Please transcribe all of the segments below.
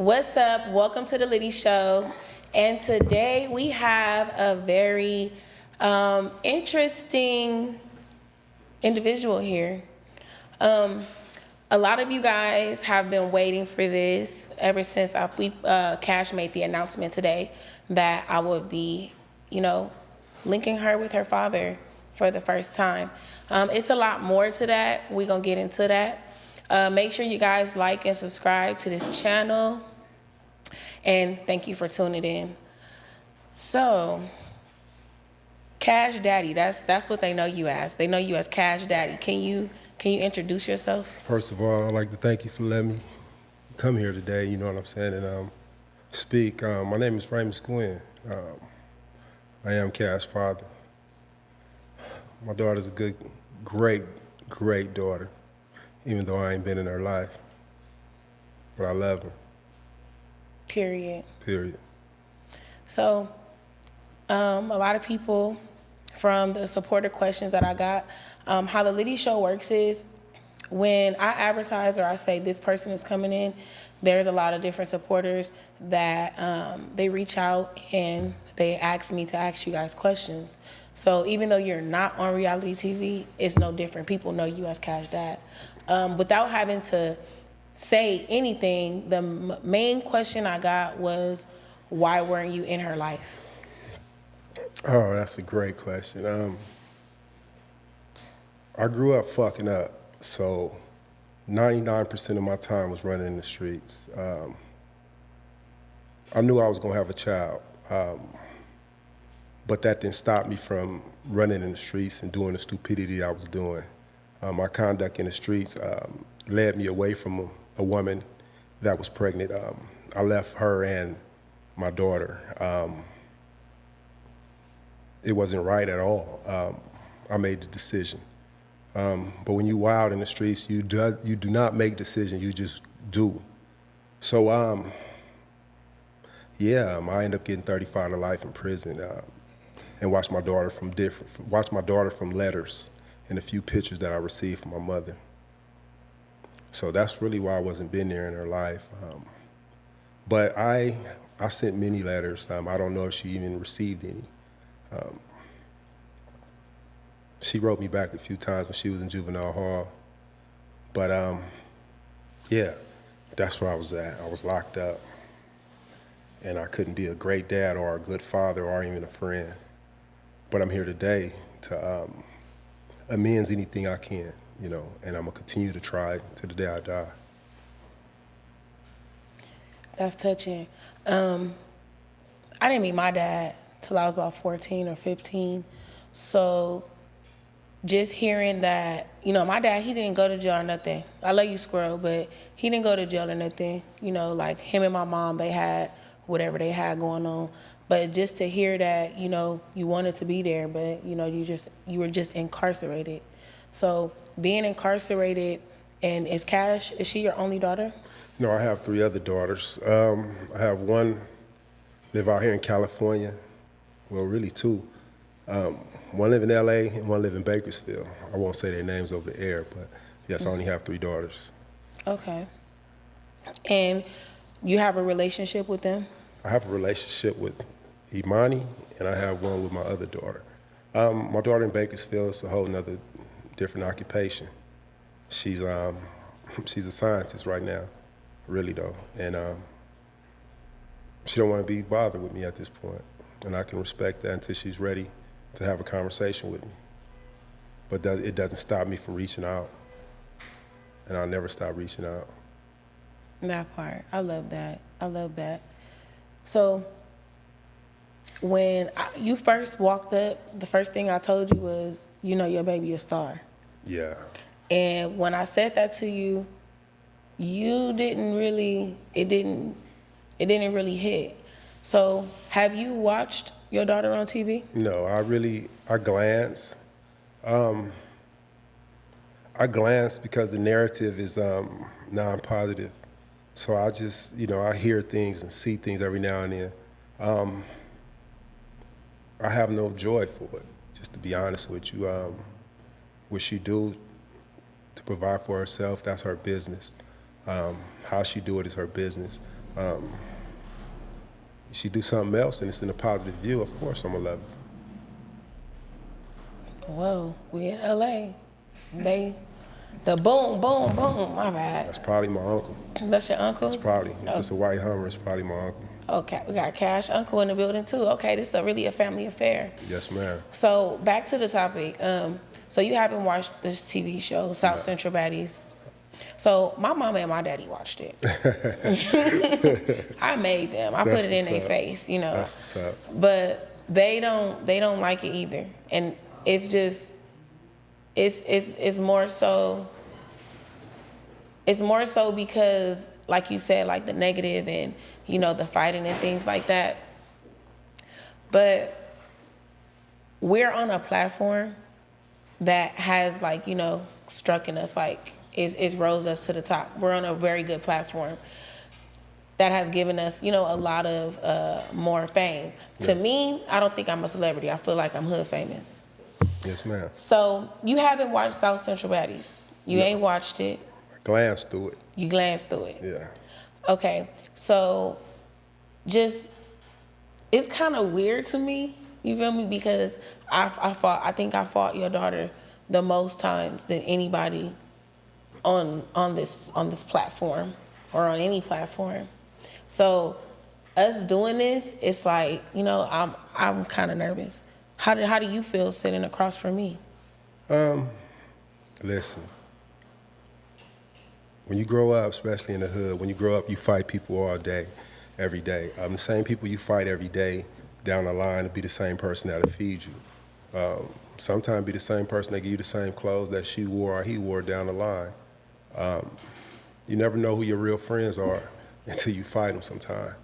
What's up? Welcome to the Liddy Show. And today we have a very interesting individual here. A lot of you guys have been waiting for this ever since Kash made the announcement today that I would be, linking her with her father for the first time. It's a lot more to that. We're going to get into that. Make sure you guys like and subscribe to this channel. And thank you for tuning in. So, Kash Daddy, that's what they know you as. They know you as Kash Daddy. Can you introduce yourself? First of all, I'd like to thank you for letting me come here today, you know what I'm saying, and speak. My name is Raymond Gwynn. I am Kash's father. My daughter's a great daughter, even though I ain't been in her life. But I love her. Period. So, a lot of people from the supporter questions that I got, how the Liddy Show works is when I advertise or I say this person is coming in, there's a lot of different supporters that they reach out and they ask me to ask you guys questions. So even though you're not on reality TV, it's no different. People know you as Kash Dad. Without having to say anything, the main question I got was, why weren't you in her life? Oh, that's a great question. I grew up fucking up, so 99% of my time was running in the streets. I knew I was gonna have a child, but that didn't stop me from running in the streets and doing the stupidity I was doing. My conduct in the streets led me away from a woman that was pregnant. I left her and my daughter. It wasn't right at all. I made the decision. But when you wild in the streets, you do not make decisions, you just do. So I ended up getting 35 to life in prison and watched my daughter from letters and a few pictures that I received from my mother. So that's really why I wasn't been there in her life. But I sent many letters. I don't know if she even received any. She wrote me back a few times when she was in juvenile hall. But that's where I was at. I was locked up. And I couldn't be a great dad or a good father or even a friend. But I'm here today to amends anything I can. And I'm gonna continue to try to the day I die. That's touching. I didn't meet my dad till I was about 14 or 15. So just hearing that, my dad, he didn't go to jail or nothing. I love you, Squirrel, but he didn't go to jail or nothing. Like him and my mom, they had whatever they had going on. But just to hear that, you wanted to be there, but you were just incarcerated. So being incarcerated, and is she your only daughter? No, I have 3 other daughters. I have one live out here in California. Well, really 2. One live in LA and one live in Bakersfield. I won't say their names over the air, but yes, I only have 3 daughters. Okay. And you have a relationship with them? I have a relationship with Imani, and I have one with my other daughter. My daughter in Bakersfield is a whole nother different occupation. She's a scientist right now, really though, and she don't want to be bothered with me at this point, and I can respect that until she's ready to have a conversation with me. But it doesn't stop me from reaching out, and I'll never stop reaching out. That part, I love that. So when you first walked up, the first thing I told you was, your baby a star. Yeah. And when I said that to you, it didn't really hit. So have you watched your daughter on TV? No, I glance. I glance because the narrative is non-positive. So I just, I hear things and see things every now and then. I have no joy for it, just to be honest with you. What she do to provide for herself, that's her business. How she do it is her business. She do something else and it's in a positive view, of course I'm gonna love it. Whoa, we in LA. The boom, boom, boom, my bad. That's probably my uncle. That's your uncle? It's probably, if it's a white Hummer, it's probably my uncle. Okay, we got Kash uncle in the building too. Okay, this is really a family affair. Yes, ma'am. So back to the topic. So you haven't watched this TV show, South Central Baddies. So my mama and my daddy watched it. I made them. I put it in their face, you know. That's what's up. But they don't like it either. And it's just it's more so because, like you said, like the negative and, you know, the fighting and things like that. But we're on a platform that has, like, you know, struck in us, like, it's rose us to the top. We're on a very good platform that has given us, you know, a lot of more fame. Yes. To me, I don't think I'm a celebrity. I feel like I'm hood famous. Yes, ma'am. So you haven't watched South Central Baddies. You ain't watched it. I glanced through it. You glanced through it. Yeah. Okay, so just, it's kind of weird to me, you feel me? Because I think I fought your daughter the most times than anybody on this platform or on any platform. So us doing this, it's like, you know, I'm kind of nervous. How do you feel sitting across from me? Listen. When you grow up, especially in the hood, when you grow up, you fight people all day, every day. The same people you fight every day down the line will be the same person that'll feed you. Sometimes be the same person that give you the same clothes that she wore or he wore down the line. You never know who your real friends are until you fight them sometime.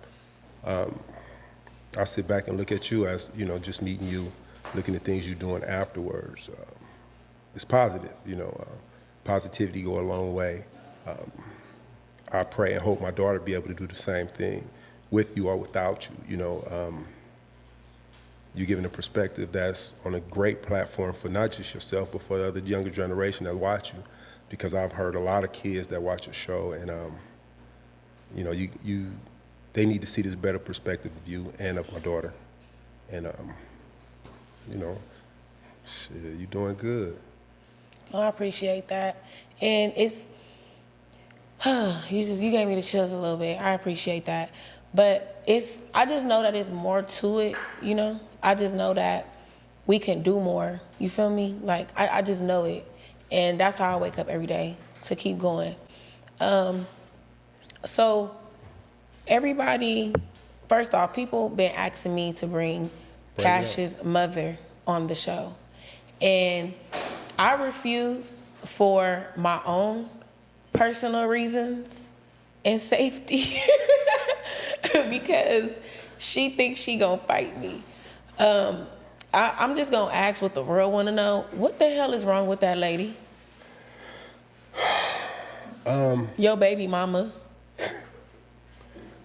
I sit back and look at you as, you know, just meeting you, looking at things you're doing afterwards. It's positive, you know. Positivity go a long way. I pray and hope my daughter be able to do the same thing with you or without you. You know, you're giving a perspective that's on a great platform for not just yourself, but for the other younger generation that watch you. Because I've heard a lot of kids that watch your show, and you know, they need to see this better perspective of you and of my daughter. And you know, shit, you're doing good. Oh, I appreciate that, and it's. You gave me the chills a little bit. I appreciate that. But I just know that it's more to it, you know? I just know that we can do more. You feel me? Like, I just know it. And that's how I wake up every day, to keep going. So everybody, first off, people been asking me to bring Cash's mother on the show. And I refuse for my own personal reasons and safety because she thinks she gonna fight me. I'm just gonna ask what the world wanna know. What the hell is wrong with that lady? Your baby mama.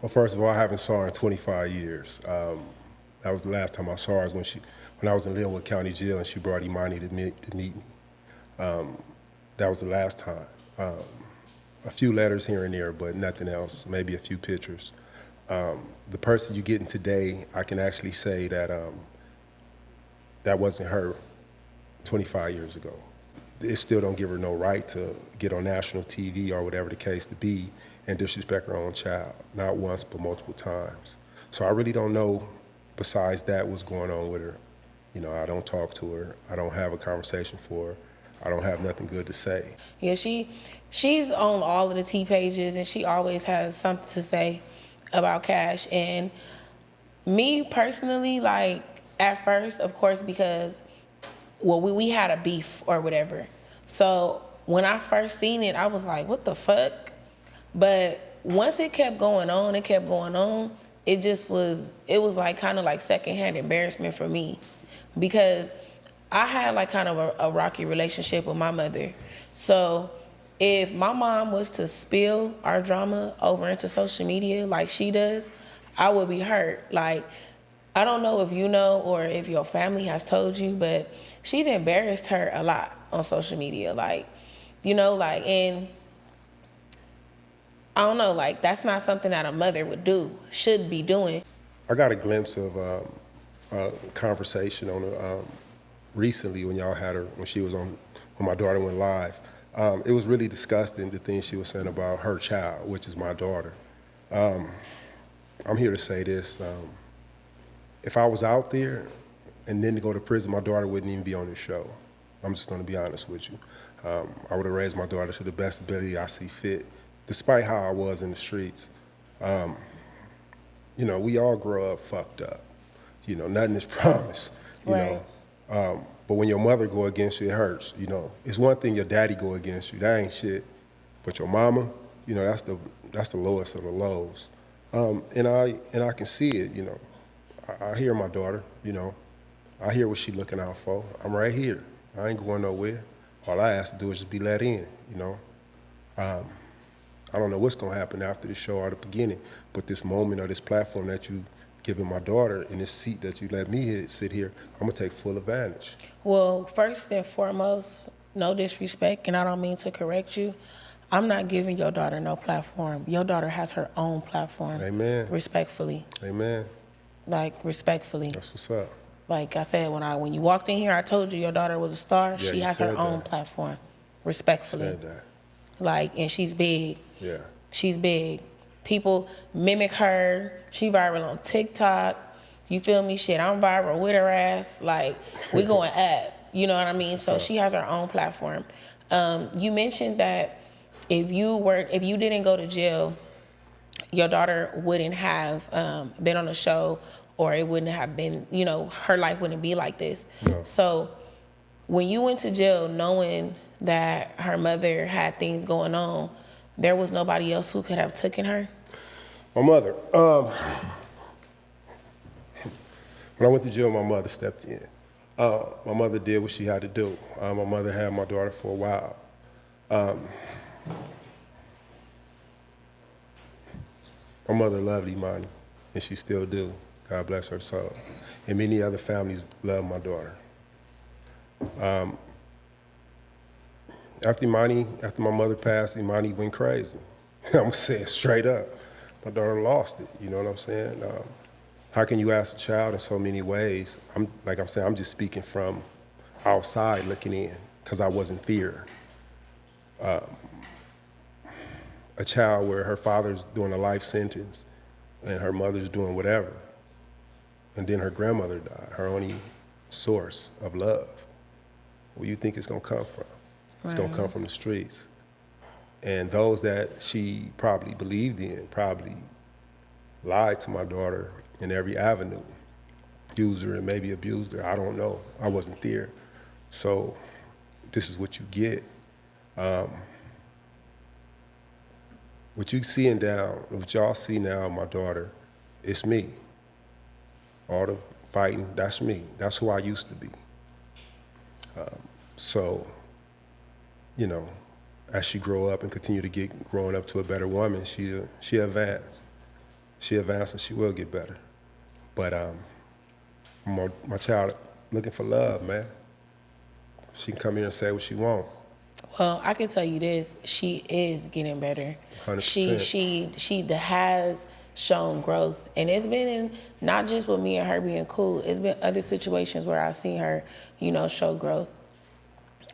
Well, first of all, I haven't saw her in 25 years. That was the last time I saw her when I was in Linwood County Jail and she brought Imani to meet me. That was the last time. A few letters here and there, but nothing else, maybe a few pictures. The person you're getting today, I can actually say that that wasn't her 25 years ago. It still don't give her no right to get on national TV or whatever the case to be and disrespect her own child, not once, but multiple times. So I really don't know, besides that, what's going on with her. You know, I don't talk to her. I don't have a conversation for her. I don't have nothing good to say. Yeah, she's on all of the T pages, and she always has something to say about Kash. And me personally, like, at first, of course, because, well, we had a beef or whatever. So when I first seen it, I was like, what the fuck? But once it kept going on, it was like kind of like secondhand embarrassment for me, because I had like kind of a rocky relationship with my mother. So if my mom was to spill our drama over into social media like she does, I would be hurt. Like, I don't know if you know or if your family has told you, but she's embarrassed her a lot on social media. Like, you know, like, and I don't know, like, that's not something that a mother would do, should be doing. I got a glimpse of a conversation on recently when y'all had her, when she was on, when my daughter went live. It was really disgusting, the things she was saying about her child, which is my daughter. I'm here to say this. If I was out there and then to go to prison, my daughter wouldn't even be on the show. I'm just going to be honest with you. I would have raised my daughter to the best ability I see fit, despite how I was in the streets. You know, we all grow up fucked up. You know, nothing is promised, you Right. know. But when your mother go against you, it hurts, you know. It's one thing your daddy go against you, that ain't shit. But your mama, you know, that's the lowest of the lows. And I can see it, you know. I hear my daughter, you know. I hear what she looking out for. I'm right here. I ain't going nowhere. All I ask to do is just be let in, you know. I don't know what's gonna happen after the show or the beginning, but this moment or this platform that you giving my daughter in this seat that you let me sit here, I'm gonna take full advantage. Well, first and foremost, no disrespect, and I don't mean to correct you. I'm not giving your daughter no platform. Your daughter has her own platform. Amen. Respectfully. Amen. Like, respectfully. That's what's up. Like I said, when you walked in here, I told you your daughter was a star. Yeah, she you has her said own that. platform. Respectfully. Said that. Like, and she's big. Yeah. She's big. People mimic her. She viral on TikTok. You feel me? Shit, I'm viral with her ass. Like, we going up. You know what I mean? So she has her own platform. You mentioned that if you didn't go to jail, your daughter wouldn't have been on the show, or it wouldn't have been, you know, her life wouldn't be like this. No. So when you went to jail knowing that her mother had things going on, there was nobody else who could have taken her? My mother. When I went to jail, my mother stepped in. My mother did what she had to do. My mother had my daughter for a while. My mother loved Imani, and she still do. God bless her soul. And many other families love my daughter. After my mother passed, Imani went crazy. I'm gonna say it straight up. My daughter lost it, you know what I'm saying? How can you ask a child in so many ways? I'm just speaking from outside looking in, because I wasn't there. A child where her father's doing a life sentence and her mother's doing whatever. And then her grandmother died, her only source of love. Where you think it's gonna come from? It's gonna come from the streets. And those that she probably believed in probably lied to my daughter in every avenue. Used her and maybe abused her, I don't know. I wasn't there. So this is what you get. What you seeing down, what y'all see now, my daughter, it's me. All the fighting, that's me. That's who I used to be. So, you know, as she grow up and continue to get growing up to a better woman, she advance. She advance and she will get better. But my child looking for love, man. She can come here and say what she want. Well, I can tell you this: she is getting better. 100%. She has shown growth, and it's been in not just with me and her being cool. It's been other situations where I've seen her, you know, show growth.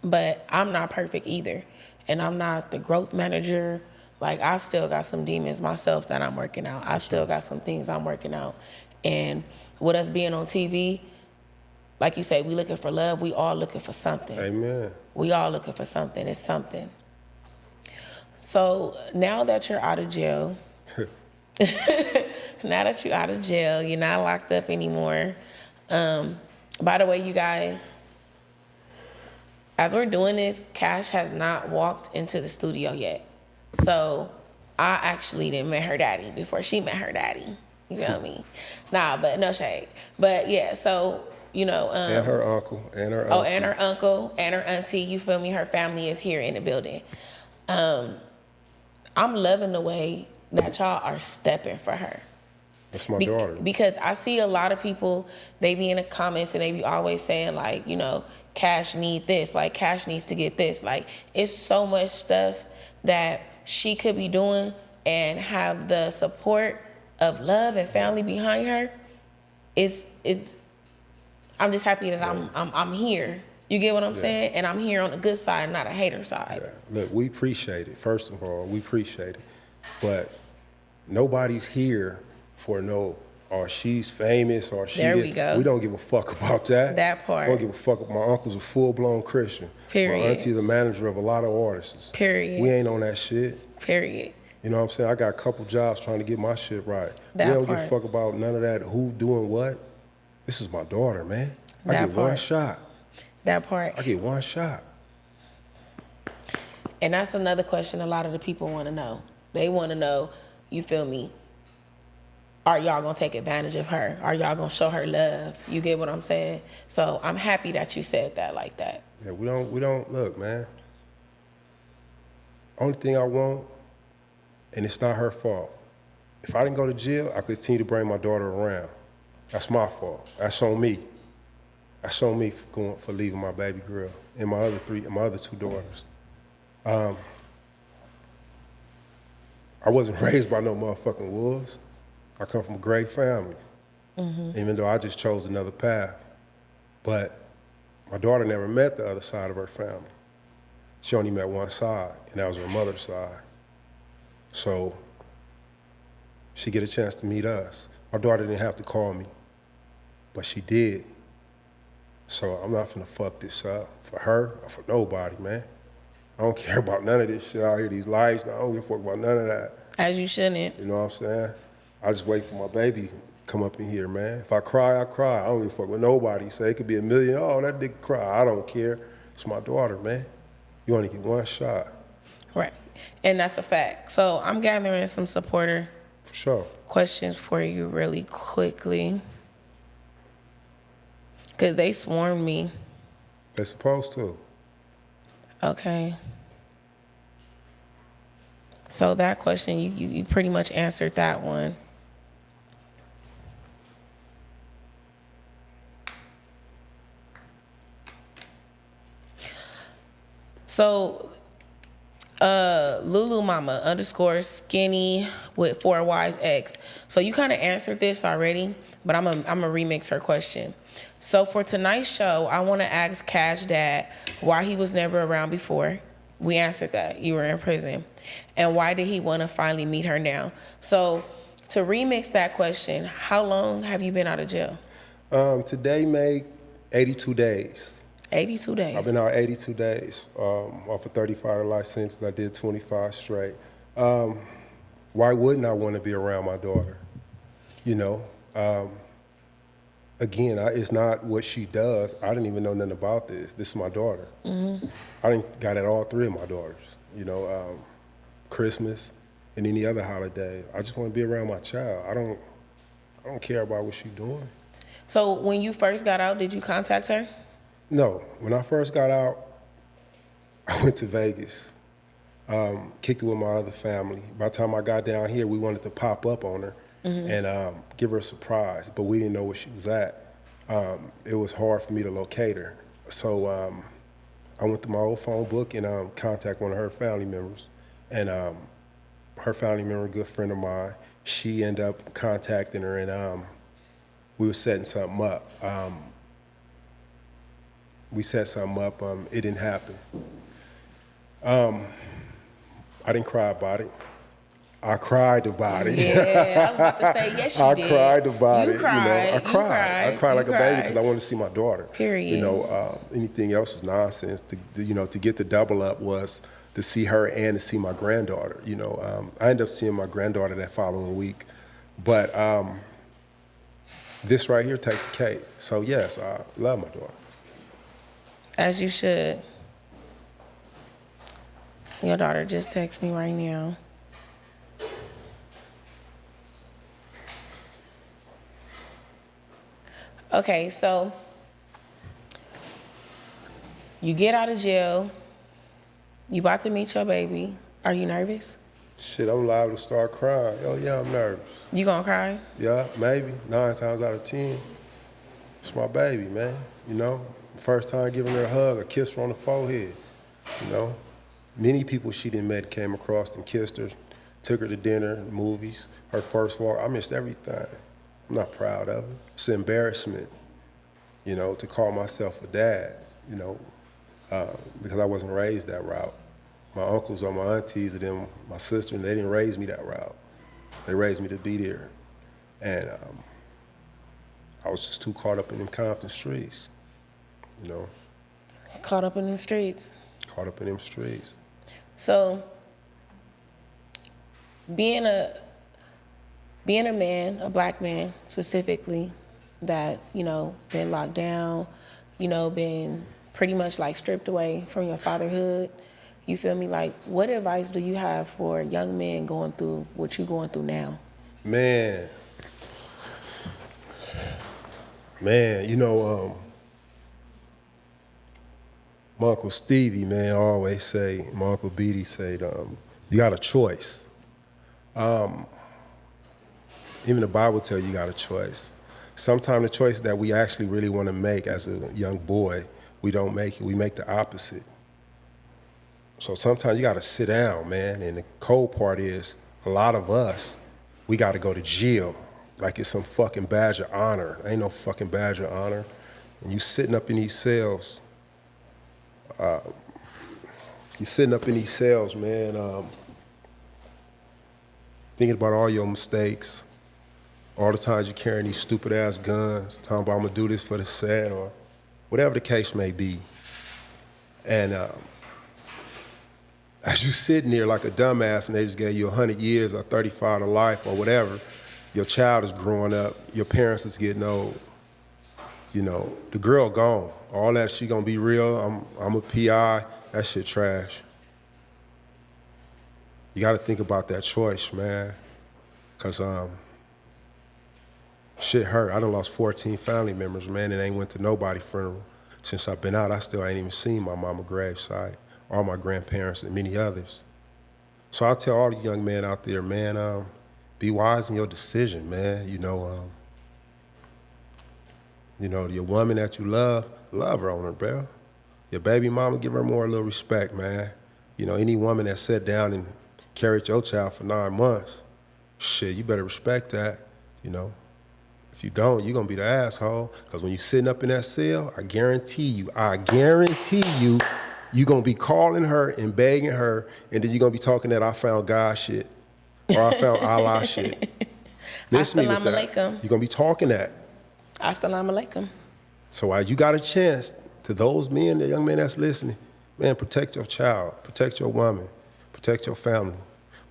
But I'm not perfect either, and I'm not the growth manager. Like, I still got some demons myself that I'm working out. I still got some things I'm working out, and with us being on TV, like you say, we looking for love. We all looking for something. Amen. We all looking for something. It's something. So now that you're out of jail, you're not locked up anymore. By the way, you guys, as we're doing this, Kash has not walked into the studio yet. So I actually didn't met her daddy before she met her daddy. You feel me? Nah, but no shade. But yeah, so, you know. And her uncle, and her auntie. Oh, and her uncle, and her auntie, you feel me? Her family is here in the building. I'm loving the way that y'all are stepping for her. That's my daughter. Because I see a lot of people, they be in the comments and they be always saying, like, you know, Kash need this, like, Kash needs to get this. Like, it's so much stuff that she could be doing, and have the support of love and family behind her, is I'm just happy that I'm here. You get what I'm saying? And I'm here on the good side, not a hater side. Yeah. Look, we appreciate it. First of all, we appreciate it. But nobody's here for no, or she's famous, or she. There we go. We don't give a fuck about that. That part. We don't give a fuck. My uncle's a full-blown Christian. Period. My auntie's the manager of a lot of artists. Period. We ain't on that shit. Period. You know what I'm saying? I got a couple jobs trying to get my shit right. That we don't part. give a fuck about none of that, who doing what. This is my daughter, man. I That get part. one shot. That part. I get one shot. And that's another question a lot of the people want to know. They want to know, you feel me, are y'all going to take advantage of her? Are y'all going to show her love? You get what I'm saying? So I'm happy that you said that like that. Yeah, we don't, look, man. Only thing I want, and it's not her fault. If I didn't go to jail, I could continue to bring my daughter around. That's my fault. That's on me. That's on me for leaving my baby girl and my other two daughters. I wasn't raised by no motherfucking wolves. I come from a great family, even though I just chose another path. But my daughter never met the other side of her family. She only met one side, and that was her mother's side. So she get a chance to meet us. My daughter didn't have to call me, but she did. So I'm not finna fuck this up for her or for nobody, man. I don't care about none of this shit out here, these lights. I don't give a fuck about none of that. As you shouldn't. You know what I'm saying? I just wait for my baby to come up in here, man. If I cry, I cry. I don't give a fuck what nobody say. It could be a million, oh, that nigga cry. I don't care. It's my daughter, man. You only get one shot. Right. And that's a fact. So I'm gathering some supporter For sure. questions for you really quickly. Because they swarmed me. They're supposed to. Okay. So that question, you pretty much answered that one. So, Lulu Mama _skinny with 4YX. So you kind of answered this already, but I'm gonna remix her question. So for tonight's show, I want to ask Kash dad why he was never around before. We answered that. You were in prison. And why did he want to finally meet her now? So to remix that question, how long have you been out of jail? Today made 82 days. 82 days. I've been out 82 days off a 35 life sentence. I did 25 straight. Why wouldn't I want to be around my daughter? You know, again, it's not what she does. I didn't even know nothing about this. This is my daughter. I didn't got at all three of my daughters. You know, Christmas and any other holiday. I just want to be around my child. I don't care about what she's doing. So when you first got out, did you contact her? No. When I first got out, I went to Vegas, kicked it with my other family. By the time I got down here, we wanted to pop up on her and give her a surprise, but we didn't know where she was at. It was hard for me to locate her. So I went to my old phone book and contacted one of her family members. And her family member, a good friend of mine, she ended up contacting her, and we were setting something up. We set something up. It didn't happen. I didn't cry about it. I cried about it. Yeah, I was about to say, yes, you did. I cried about it. Cried. You know, I cried. I cried like a baby because I wanted to see my daughter. Period. You know, anything else was nonsense. To get the double up was to see her and to see my granddaughter. You know, I ended up seeing my granddaughter that following week, but this right here takes the cake. So yes, I love my daughter. As you should. Your daughter just texted me right now. Okay, so you get out of jail. You about to meet your baby. Are you nervous? Shit, I'm liable to start crying. Oh yeah, I'm nervous. You gonna cry? Yeah, maybe. 9 times out of 10. It's my baby, man. You know, first time giving her a hug, a kiss her on the forehead. You know, many people she didn't met came across and kissed her, Took her to dinner, movies, her first walk. I missed everything. I'm not proud of it. It's an embarrassment, you know, to call myself a dad, you know, because I wasn't raised that route. My uncles or my aunties and them, my sister, they didn't raise me that route. They raised me to be there. And I was just too caught up in them Compton streets, you know. Caught up in them streets. Caught up in them streets. So, being a man, a black man specifically, that's, you know, been locked down, you know, been pretty much like stripped away from your fatherhood, you feel me? Like, what advice do you have for young men going through what you're going through now? Man, you know, my Uncle Stevie, man, always say, my Uncle Beatty said, you got a choice. Even the Bible tells you got a choice. Sometimes the choice that we actually really want to make as a young boy, we don't make it. We make the opposite. So sometimes you got to sit down, man. And the cold part is, a lot of us, we got to go to jail like it's some fucking badge of honor. Ain't no fucking badge of honor. And you sitting up in these cells. Man, thinking about all your mistakes, all the times you're carrying these stupid ass guns, talking about I'm gonna do this for the set or whatever the case may be. And as you sitting there like a dumbass and they just gave you 100 years or 35 to life or whatever, your child is growing up, your parents is getting old. You know, the girl gone. All that, she gonna be real, I'm a PI, that shit trash. You gotta think about that choice, man. Cause shit hurt. I done lost 14 family members, man, and ain't went to nobody's funeral. Since I've been out, I still ain't even seen my mama gravesite, or my grandparents and many others. So I tell all the young men out there, man, be wise in your decision, man. You know, your woman that you love her on her, bro. Your baby mama, give her more a little respect, man. You know, any woman that sat down and carried your child for 9 months, shit, you better respect that, you know. If you don't, you're gonna be the asshole. Because when you're sitting up in that cell, I guarantee you, you're gonna be calling her and begging her, and then you're gonna be talking that I found God shit, or I found Allah shit. Miss me with that. You're gonna be talking that. Assalamu alaikum. So while you got a chance, to those men, the young men that's listening, man, protect your child, protect your woman, protect your family.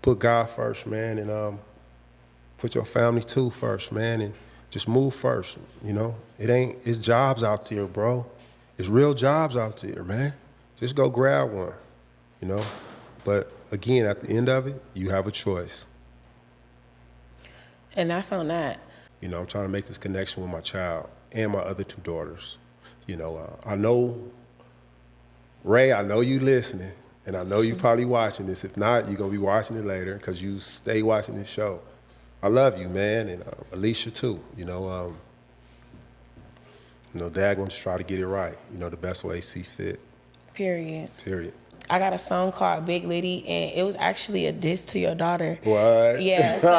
Put God first, man, and put your family too first, man, and just move first, you know? It's jobs out there, bro. It's real jobs out there, man. Just go grab one, you know? But again, at the end of it, you have a choice. And that's on that. You know, I'm trying to make this connection with my child and my other 2 daughters. You know, I know, Ray, I know you listening, and I know you probably watching this. If not, you're gonna be watching it later because you stay watching this show. I love you, man, and Alicia too. You know, Dad gonna try to get it right. You know, the best way he sees fit. Period. Period. I got a song called Big Liddy, and it was actually a diss to your daughter. What? Yeah, so,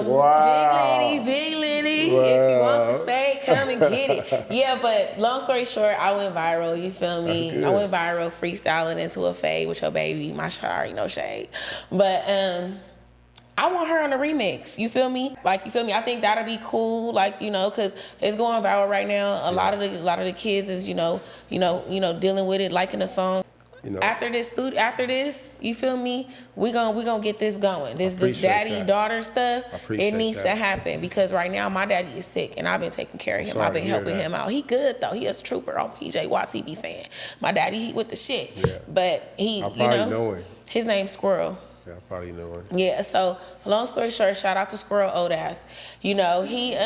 wow. Big Liddy, wow. If you want the spade, come and get it. Yeah, but long story short, I went viral, you feel me? I went viral freestyling into a fade with your baby, my already no shade. But, I want her on the remix. You feel me? Like, you feel me? I think that'll be cool. Like, you know, cause it's going viral right now. A lot of the kids is, you know, dealing with it, liking the song. You know, after this, you feel me? We gonna get this going. This daddy-daughter stuff. It needs to happen because right now my daddy is sick and I've been taking care of him. I've been helping him out. He good though. He a trooper on PJ Watts. He be saying, my daddy, he with the shit. Yeah. But he, know him. His name's Squirrel. Yeah, I probably know him. Yeah. So long story short, shout out to Squirrel old ass. You know he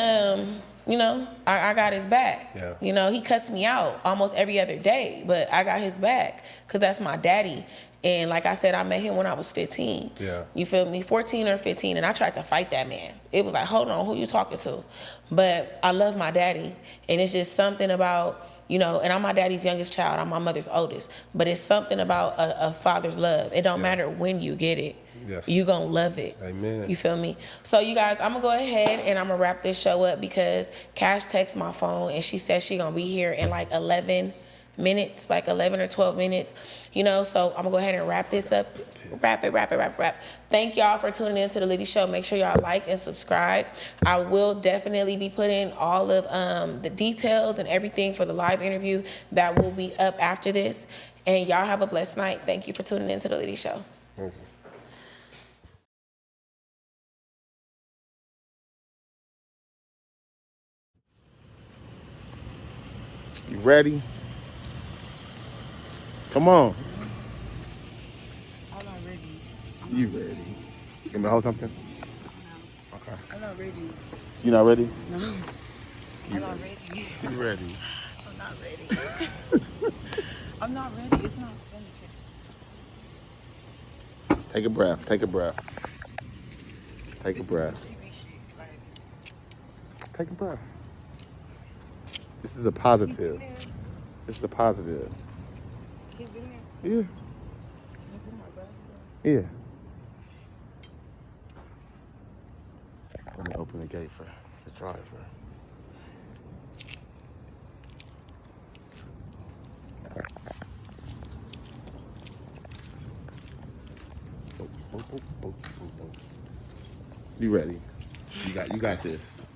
I got his back. Yeah. You know, he cussed me out almost every other day, but I got his back because that's my daddy. And like I said, I met him when I was 15. Yeah. You feel me? 14 or 15, and I tried to fight that man. It was like, hold on, who you talking to? But I love my daddy, and it's just something about, you know, and I'm my daddy's youngest child. I'm my mother's oldest. But it's something about a father's love. It don't matter when you get it. Yes. You gonna love it. Amen. You feel me? So you guys, I'm gonna go ahead and I'm gonna wrap this show up because Kash texted my phone and she said she gonna be here in like 11 minutes, like 11 or 12 minutes, you know, so I'm gonna go ahead and wrap this up. Wrap it. Thank y'all for tuning in to the Liddy Show. Make sure y'all like and subscribe. I will definitely be putting all of the details and everything for the live interview that will be up after this. And y'all have a blessed night. Thank you for tuning in to the Liddy Show. Thank you. You ready? Come on. I'm not ready. You ready? You want me to hold something? No. Okay. I'm not ready. You not ready? No. You I'm not ready. You ready? I'm not ready. I'm not ready. It's not finished. Take a breath. Take a breath. Take a breath. TV shit. Like, Take a breath. This is a positive. This is a positive. he's been there. Yeah. Can I put my glasses on? Yeah. Let me open the gate for the driver. Oh. You ready? You got this.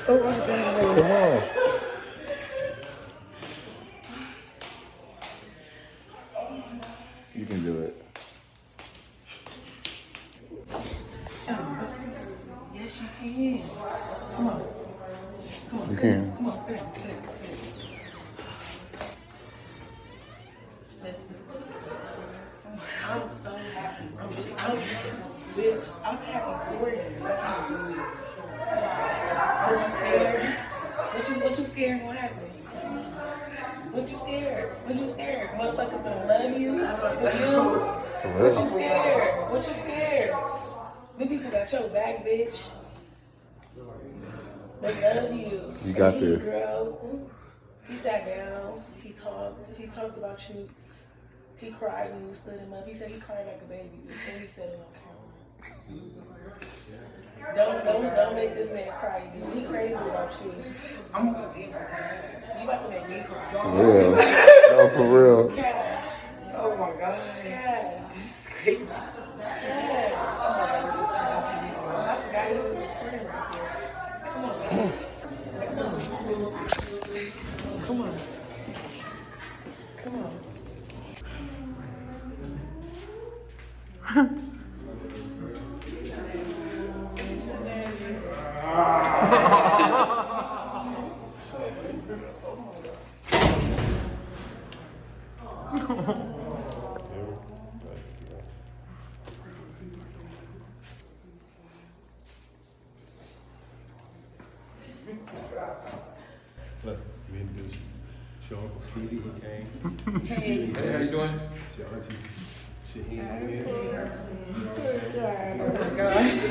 Oh my God. Come on. You can do it. Yes, you can. Come on. Come on. You can. Come on, sit. Listen. I'm so happy. I'm happy for you. Was you scared? What you scared? What happened? What you scared? Motherfuckers gonna love you for you. What you scared? Them people got your back, bitch. They love you. You got Hey, this. Girl. He sat down. He talked about you. He cried when you stood him up. He said he cried like a baby. And he said it on camera. Don't make this man cry. He crazy about you. I'm gonna be. You about to make me cry. For real. No, for real. Kash. Oh my God. Kash. This is crazy. Kash. Oh my God. I forgot he was recording right there. Come on, man. Come on. Come on. Look, me and this. Your Uncle Stevie, he came. Hey. Hey, how you doing? Your Auntie Shaheen. Oh my gosh.